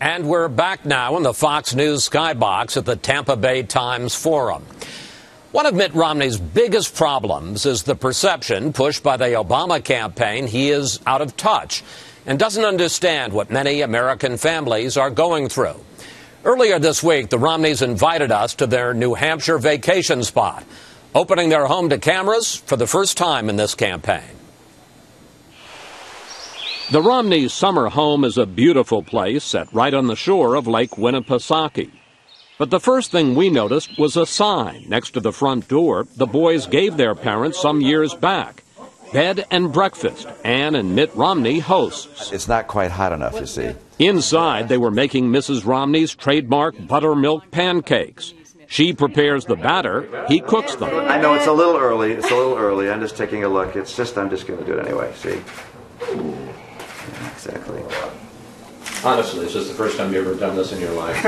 And we're back now in the Fox News skybox at the Tampa Bay Times Forum. One of Mitt Romney's biggest problems is the perception pushed by the Obama campaign he is out of touch and doesn't understand what many American families are going through. Earlier this week, the Romneys invited us to their New Hampshire vacation spot, opening their home to cameras for the first time in this campaign. The Romneys' summer home is a beautiful place set right on the shore of Lake Winnipesaukee. But the first thing we noticed was a sign next to the front door the boys gave their parents some years back. Bed and breakfast, Ann and Mitt Romney hosts. It's not quite hot enough, you see. Inside, they were making Mrs. Romney's trademark buttermilk pancakes. She prepares the batter, he cooks them. I know it's a little early, I'm just taking a look. I'm just going to do it anyway, see? Exactly. Honestly, is this the first time you've ever done this in your life?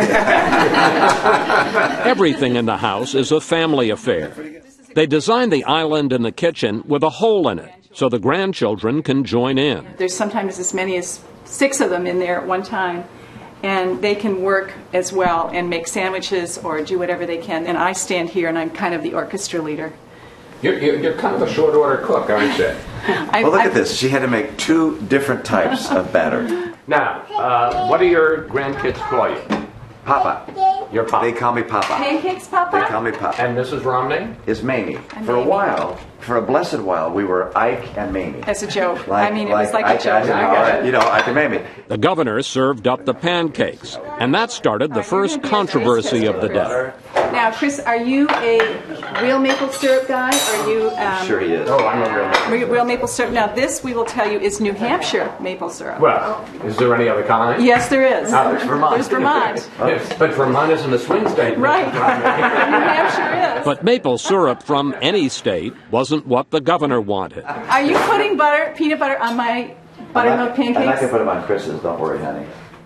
Everything in the house is a family affair. They designed the island in the kitchen with a hole in it so the grandchildren can join in. There's sometimes as many as 6 of them in there at one time, and they can work as well and make sandwiches or do whatever they can. And I stand here and I'm kind of the orchestra leader. You're kind of a short order cook, aren't you? Well, look at this. She had to make 2 different types of batter. Now, what do your grandkids call you? Papa. Your Papa. They call me Papa. Pancakes, Papa? They call me Papa. And Mrs. Romney? Is Mamie. I'm For a Mamie. while, for a blessed while, we were Ike and Mamie. As a joke. It was like a joke. Ike and Mamie. The governor served up the pancakes, and that started the first controversy of the day. Now, Chris, are you a real maple syrup guy? Or are you? Sure he is. Oh, I'm a Real maple syrup. Now, this we will tell you is New Hampshire maple syrup. Well, is there any other kind? Yes, there is. Oh, there's Vermont. There's Vermont. Yes, but Vermont isn't a swing state. Right. New Hampshire is. But maple syrup from any state wasn't what the governor wanted. Are you putting peanut butter on my buttermilk pancakes? I'm not going to put them on Chris's, don't worry, honey.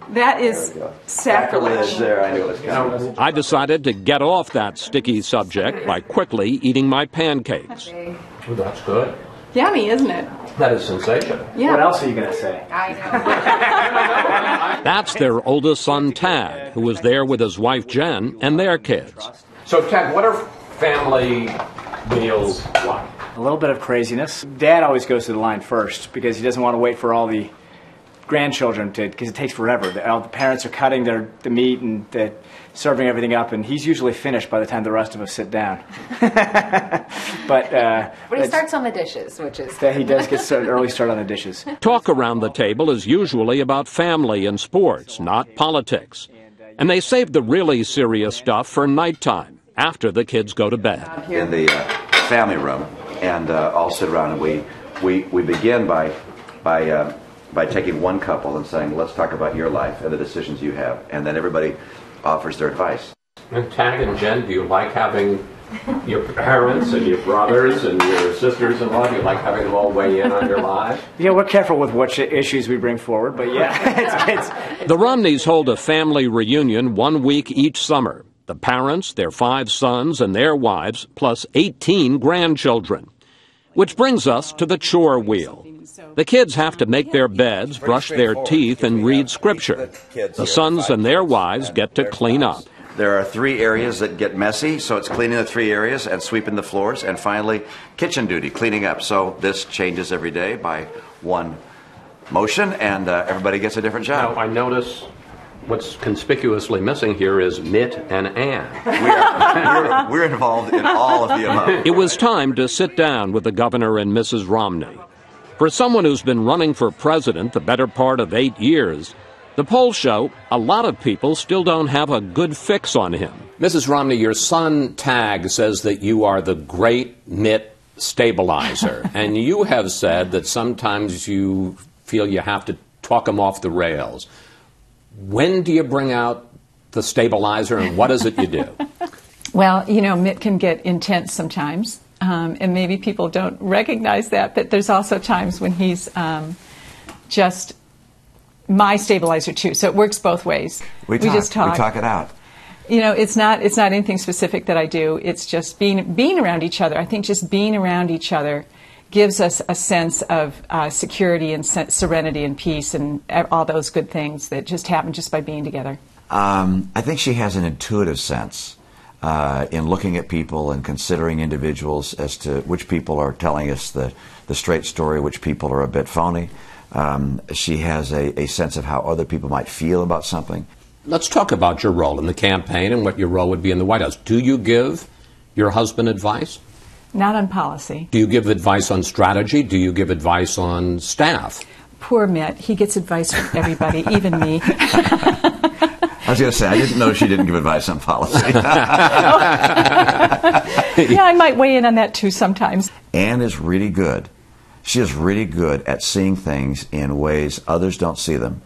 That is sacrilege. There, I knew it was coming. I decided to get off that sticky subject by quickly eating my pancakes. Oh, that's good. Yummy, isn't it? That is sensational. Yeah. What else are you going to say? That's their oldest son, Tad, who was there with his wife, Jen, and their kids. So, Ted, what are family meals like? A little bit of craziness. Dad always goes to the line first because he doesn't want to wait for all the grandchildren because it takes forever. The parents are cutting the meat and serving everything up, and he's usually finished by the time the rest of us sit down. But he starts on the dishes, which is... He does get an early start on the dishes. Talk around the table is usually about family and sports, not politics. And they save the really serious stuff for nighttime, after the kids go to bed. In the family room, and all sit around, and we begin by taking one couple and saying, let's talk about your life and the decisions you have, and then everybody offers their advice. And Tag and Jen, do you like having your parents and your brothers and your sisters-in-law, do you like having them all weigh in on your lives? Yeah, we're careful with what issues we bring forward, but yeah. The Romneys hold a family reunion 1 week each summer. The parents, their 5 sons, and their wives, plus 18 grandchildren. Which brings us to the chore wheel. The kids have to make their beds, brush their teeth, and read scripture. The sons and their wives get to clean up. There are 3 areas that get messy, so it's cleaning the 3 areas and sweeping the floors, and finally, kitchen duty, cleaning up. So this changes every day by one motion, and everybody gets a different job. Now, I notice what's conspicuously missing here is Mitt and Ann. We're involved in all of the above. It was time to sit down with the governor and Mrs. Romney. For someone who's been running for president the better part of 8 years, the polls show a lot of people still don't have a good fix on him. Mrs. Romney, your son Tag says that you are the great Mitt stabilizer, and you have said that sometimes you feel you have to talk him off the rails. When do you bring out the stabilizer, and what is it you do? Well, Mitt can get intense sometimes. And maybe people don't recognize that, but there's also times when he's just my stabilizer too. So it works both ways. We just talk. We talk it out. It's not anything specific that I do. It's just being around each other. I think just being around each other gives us a sense of security and serenity and peace and all those good things that just happen just by being together. I think she has an intuitive sense in looking at people and considering individuals as to which people are telling us the straight story, which people are a bit phony. She has a sense of how other people might feel about something. Let's talk about your role in the campaign and what your role would be in the White House. Do you give your husband advice? Not on policy. Do you give advice on strategy? Do you give advice on staff? Poor Mitt. He gets advice from everybody, even me. I was going to say, I didn't know she didn't give advice on policy. Yeah, I might weigh in on that too sometimes. Ann is really good. She is really good at seeing things in ways others don't see them,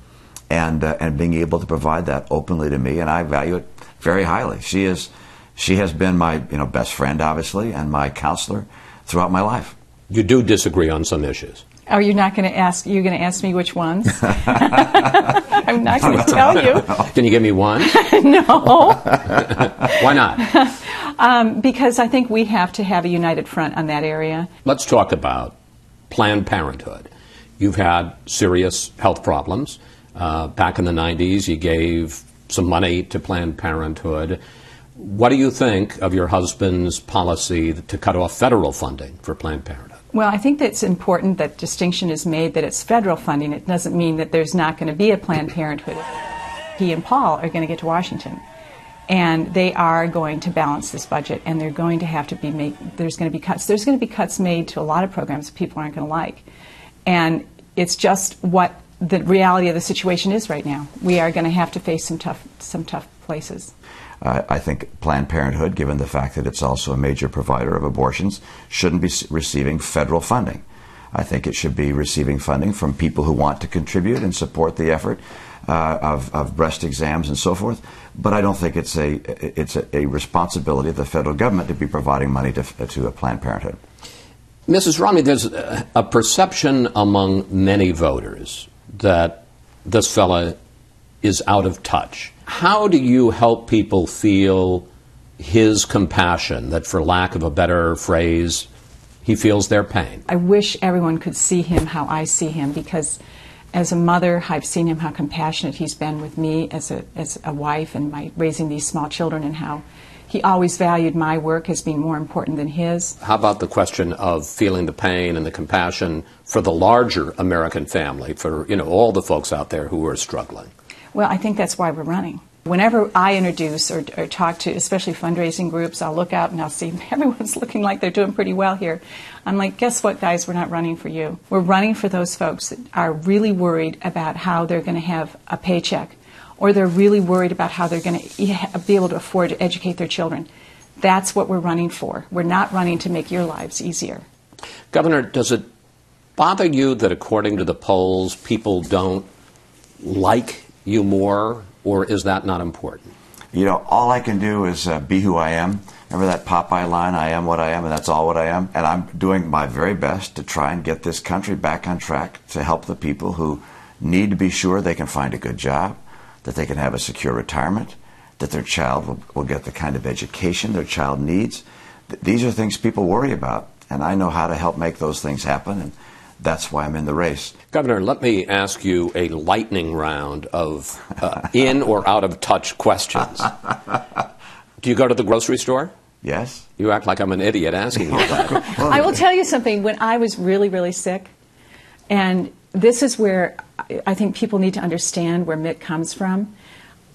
and being able to provide that openly to me, and I value it very highly. She has been my best friend, obviously, and my counselor throughout my life. You do disagree on some issues. Oh, you're not going to ask? You're going to ask me which ones? I'm not going to tell you. Can you give me one? No. Why not? Because I think we have to have a united front on that area. Let's talk about Planned Parenthood. You've had serious health problems. Back in the 90s, you gave some money to Planned Parenthood. What do you think of your husband's policy to cut off federal funding for Planned Parenthood? Well, I think that it's important that distinction is made that it's federal funding. It doesn't mean that there's not going to be a Planned Parenthood. He and Paul are going to get to Washington, and they are going to balance this budget, and they're going to have to be there's going to be cuts. There's going to be cuts made to a lot of programs that people aren't going to like, and it's just what the reality of the situation is right now. We are going to have to face some tough places. I think Planned Parenthood, given the fact that it's also a major provider of abortions, shouldn't be receiving federal funding. I think it should be receiving funding from people who want to contribute and support the effort of breast exams and so forth. But I don't think it's a responsibility of the federal government to be providing money to a Planned Parenthood. Mrs. Romney, there's a perception among many voters that this fella is out of touch. How do you help people feel his compassion, that for lack of a better phrase, he feels their pain? I wish everyone could see him how I see him, because as a mother, I've seen him how compassionate he's been with me as a wife and my raising these small children, and how he always valued my work as being more important than his. How about the question of feeling the pain and the compassion for the larger American family, for all the folks out there who are struggling? Well, I think that's why we're running. Whenever I introduce or talk to, especially fundraising groups, I'll look out and I'll see everyone's looking like they're doing pretty well here. I'm like, guess what, guys? We're not running for you. We're running for those folks that are really worried about how they're going to have a paycheck, or they're really worried about how they're going to be able to afford to educate their children. That's what we're running for. We're not running to make your lives easier. Governor, does it bother you that according to the polls, people don't like you more, or is that not important? All I can do is be who I am. Remember that Popeye line, I am what I am, and that's all what I am? And I'm doing my very best to try and get this country back on track to help the people who need to be sure they can find a good job, that they can have a secure retirement, that their child will get the kind of education their child needs. These are things people worry about, and I know how to help make those things happen, and that's why I'm in the race. Governor, let me ask you a lightning round of in or out of touch questions. Do you go to the grocery store? Yes. You act like I'm an idiot asking you that. I will tell you something. When I was really, really sick, and this is where I think people need to understand where Mitt comes from.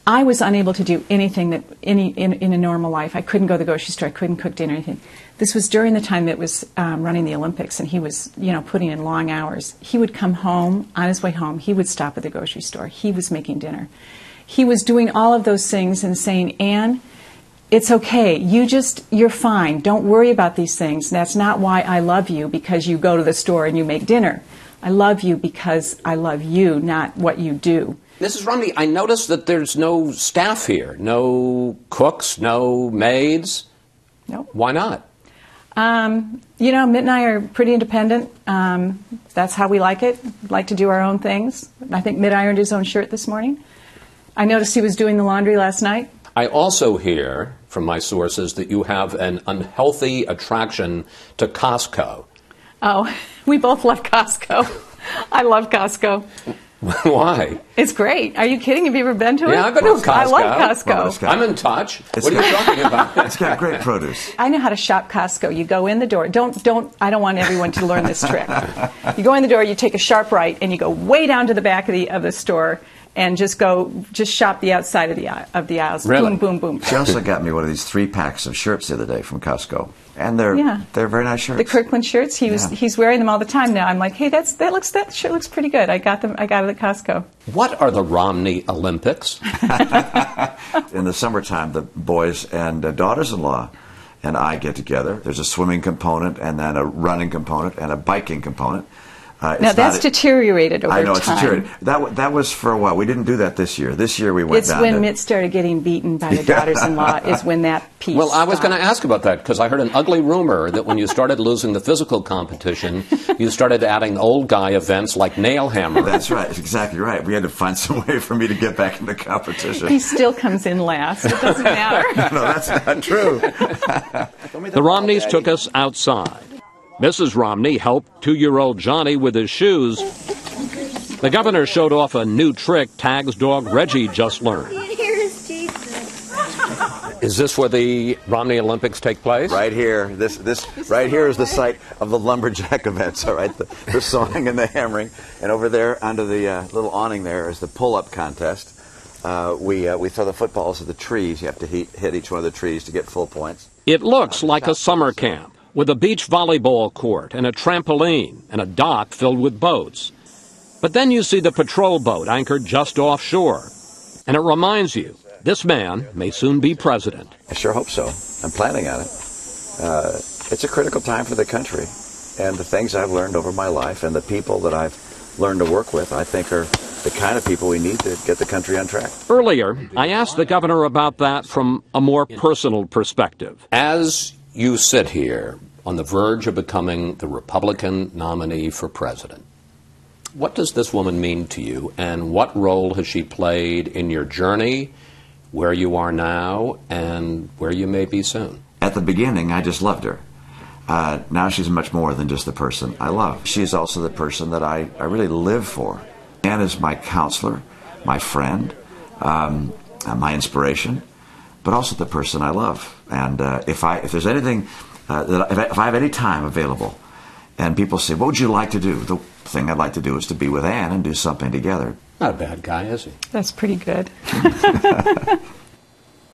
I was unable to do anything that in a normal life. I couldn't go to the grocery store. I couldn't cook dinner or anything. This was during the time Mitt was running the Olympics, and he was, putting in long hours. He would come home, on his way home, he would stop at the grocery store. He was making dinner. He was doing all of those things and saying, Ann, it's okay. You're fine. Don't worry about these things. That's not why I love you, because you go to the store and you make dinner. I love you because I love you, not what you do. Mrs. Romney, I noticed that there's no staff here, no cooks, no maids. Nope. Why not? Mitt and I are pretty independent. That's how we like it. Like to do our own things. I think Mitt ironed his own shirt this morning. I noticed he was doing the laundry last night. I also hear from my sources that you have an unhealthy attraction to Costco. Oh, we both love Costco. I love Costco. Why? It's great. Are you kidding? Have you ever been to it? Yeah, I've been to Costco. I love Costco. Well, I'm in touch. What are you talking about? It's got great produce. I know how to shop Costco. You go in the door. I don't want everyone to learn this trick. You go in the door, you take a sharp right, and you go way down to the back of the store and just shop the outside of the aisles. Really? Boom, boom, boom. She also got me one of these 3-packs of shirts the other day from Costco. And they're very nice shirts. The Kirkland shirts. He's wearing them all the time now. I'm like, hey, that shirt looks pretty good. I got it at Costco. What are the Romney Olympics? In the summertime, the boys and daughters-in-law and I get together. There's a swimming component, and then a running component, and a biking component. Now that's deteriorated over time. I know, it's deteriorated. That was for a while. We didn't do that this year. This year we went down. It's when Mitt started getting beaten by the daughters-in-law is when that piece Well, I was stopped. going to ask about that because I heard an ugly rumor that when you started losing the physical competition, you started adding old guy events like nail hammer. That's right. That's exactly right. We had to find some way for me to get back into competition. He still comes in last. It doesn't matter. No, that's not true. The Romneys took us outside. Mrs. Romney helped 2-year-old Johnny with his shoes. The governor showed off a new trick Tag's dog Reggie just learned. Here's Jesus. Is this where the Romney Olympics take place? Right here. This right here is the site of the lumberjack events. All right, the sawing and the hammering, and over there under the little awning there is the pull-up contest. We throw the footballs at the trees. You have to hit each one of the trees to get full points. It looks like a summer camp with a beach volleyball court and a trampoline and a dock filled with boats. But then you see the patrol boat anchored just offshore, and it reminds you, this man may soon be president. I sure hope so. I'm planning on it. It's a critical time for the country, and the things I've learned over my life and the people that I've learned to work with, I think are the kind of people we need to get the country on track. Earlier, I asked the governor about that from a more personal perspective. As you sit here on the verge of becoming the Republican nominee for president, what does this woman mean to you, and what role has she played in your journey, where you are now, and where you may be soon? At the beginning, I just loved her. Now she's much more than just the person I love. She's also the person that I really live for. Ann is my counselor, my friend, my inspiration, but also the person I love. And if there's anything, if I have any time available, and people say, what would you like to do? The thing I'd like to do is to be with Ann and do something together. Not a bad guy, is he? That's pretty good.